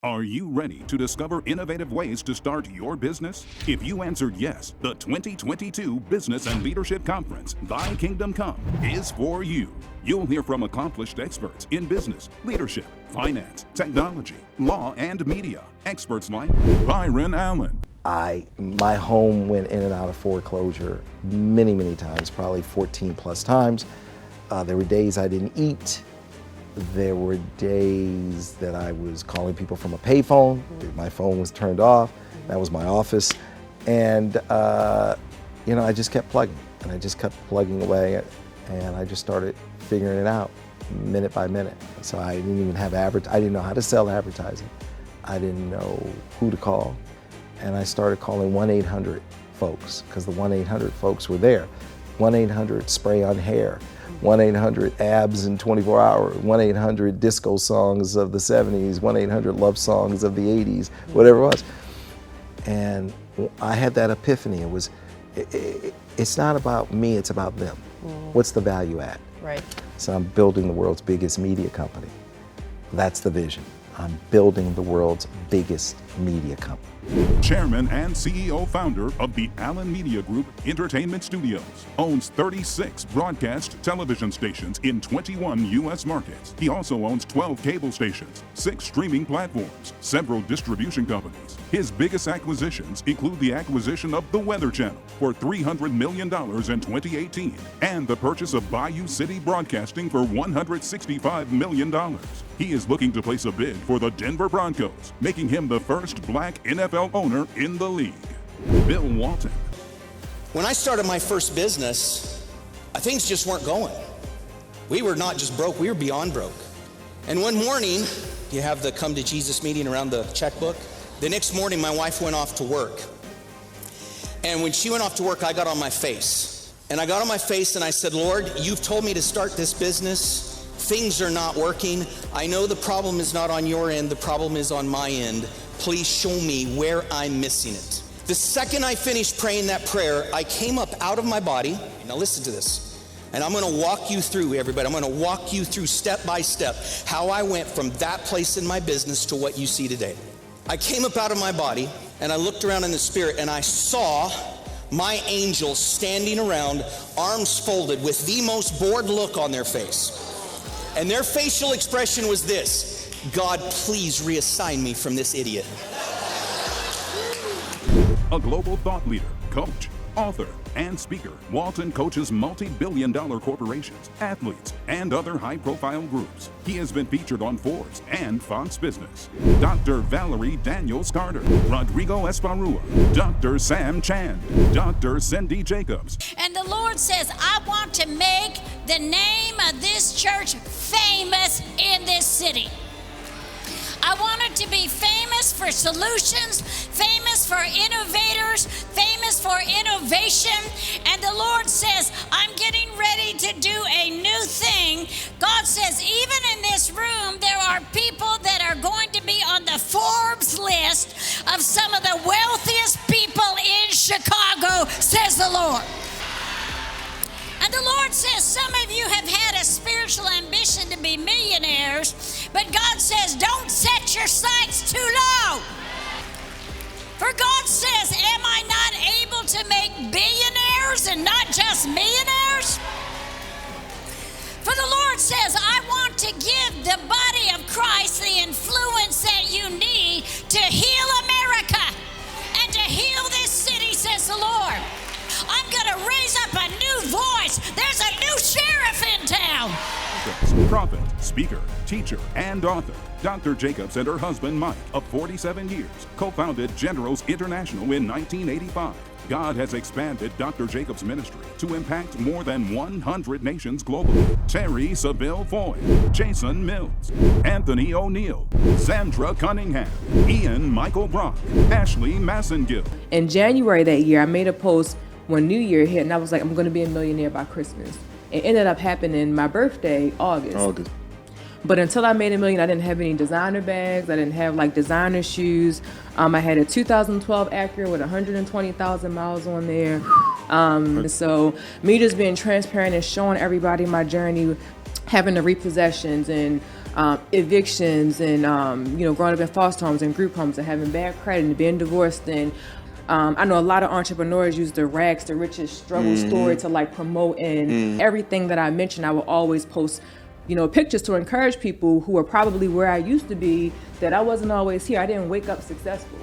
Are you ready to discover innovative ways to start your business? If you answered yes, the 2022 Business and Leadership Conference, Thy Kingdom Come, is for you. You'll hear from accomplished experts in business, leadership, finance, technology, law, and media. Experts like Byron Allen. My home went in and out of foreclosure many times, probably 14 plus times. There were days I didn't eat. There were days that I was calling people from a payphone. My phone was turned off. That was my office. And, I just kept plugging, and I just kept plugging away, and I just started figuring it out minute by minute. So I didn't even have I didn't know how to sell advertising. I didn't know who to call. And I started calling 1-800 folks, because the 1-800 folks were there. 1-800 spray on hair. 1-800 abs in 24 hours, 1-800 disco songs of the 70s, 1-800 love songs of the 80s, whatever it was. And I had that epiphany. It's not about me, it's about them. What's the value add? Right. So I'm building the world's biggest media company. That's the vision. I'm building the world's biggest media company. Chairman and CEO founder of the Allen Media Group Entertainment Studios, owns 36 broadcast television stations in 21 U.S. markets. He also owns 12 cable stations, 6 streaming platforms, several distribution companies. His biggest acquisitions include the acquisition of the Weather Channel for $300 million in 2018 and the purchase of Bayou City Broadcasting for $165 million. He is looking to place a bid for the Denver Broncos, making him the first black NFL owner in the league. Bill Walton. When I started my first business, things just weren't going. We were not just broke, we were beyond broke. And one morning, you have the come to Jesus meeting around the checkbook. The next morning, my wife went off to work. And when she went off to work, I got on my face. And I got on my face and I said, Lord, you've told me to start this business. Things are not working. I know the problem is not on your end, the problem is on my end. Please show me where I'm missing it. The second I finished praying that prayer, I came up out of my body. Now listen to this. And I'm gonna walk you through, everybody. I'm gonna walk you through step by step how I went from that place in my business to what you see today. I came up out of my body and I looked around in the spirit and I saw my angels standing around, arms folded with the most bored look on their face. And their facial expression was this: God, please reassign me from this idiot. A global thought leader, coach, author, and speaker, Walton coaches multi-billion-dollar corporations, athletes, and other high-profile groups. He has been featured on Forbes and Fox Business. Dr. Valerie Daniels Carter, Rodrigo Esparrua, Dr. Sam Chand, Dr. Cindy Jacobs. And the Lord says, I want to make the name of this church famous in this city. I want it to be famous for solutions, famous for innovators, famous for innovation. And the Lord says, I'm getting ready to do a new thing. God says, even in this room, there are people that are going to be on the Forbes list of some of the wealthiest people in Chicago, says the Lord. And the Lord says, some of you have had a spiritual ambition to be millionaires, but God says, don't set your sights too low. For God says, am I not able to make billionaires and not just millionaires? For the Lord says, I want to give the body of Christ the influence that you need to heal America and to heal this city, says the Lord. I'm going to raise up a new voice. There's a new sheriff in town. Prophet, speaker, teacher, and author. Dr. Jacobs and her husband, Mike, of 47 years, co-founded Generals International in 1985. God has expanded Dr. Jacobs' ministry to impact more than 100 nations globally. Terry Seville Foy, Jason Mills, Anthony O'Neill, Sandra Cunningham, Ian Michael Brock, Ashley Massengill. In January that year, I made a post when New Year hit, and I was like, I'm going to be a millionaire by Christmas. It ended up happening my birthday, August. But until I made $1 million, I didn't have any designer bags. I didn't have like designer shoes. I had a 2012 Acura with 120,000 miles on there. So me just being transparent and showing everybody my journey, having the repossessions and evictions and, growing up in foster homes and group homes and having bad credit and being divorced. And I know a lot of entrepreneurs use the rags to riches struggle story to like promote, and everything that I mentioned, I will always post pictures to encourage people who are probably where I used to be, that I wasn't always here. I didn't wake up successful.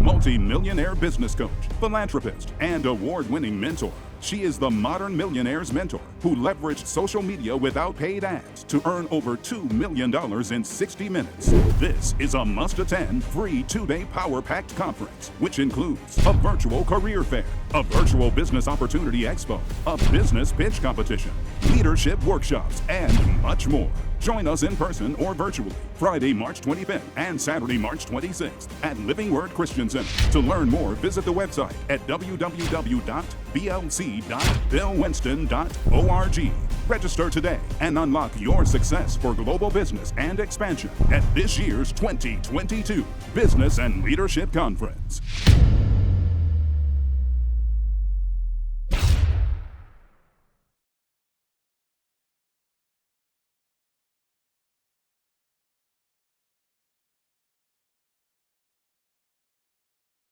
Multi-millionaire business coach, philanthropist, and award-winning mentor. She is the modern millionaire's mentor who leveraged social media without paid ads to earn over $2 million in 60 minutes. This is a must-attend free 2-day power-packed conference, which includes a virtual career fair, a virtual business opportunity expo, a business pitch competition, leadership workshops, and much more. Join us in person or virtually Friday, March 25th and Saturday, March 26th at Living Word Christian Center. To learn more, visit the website at www.blc.billwinston.org. Register today and unlock your success for global business and expansion at this year's 2022 Business and Leadership Conference.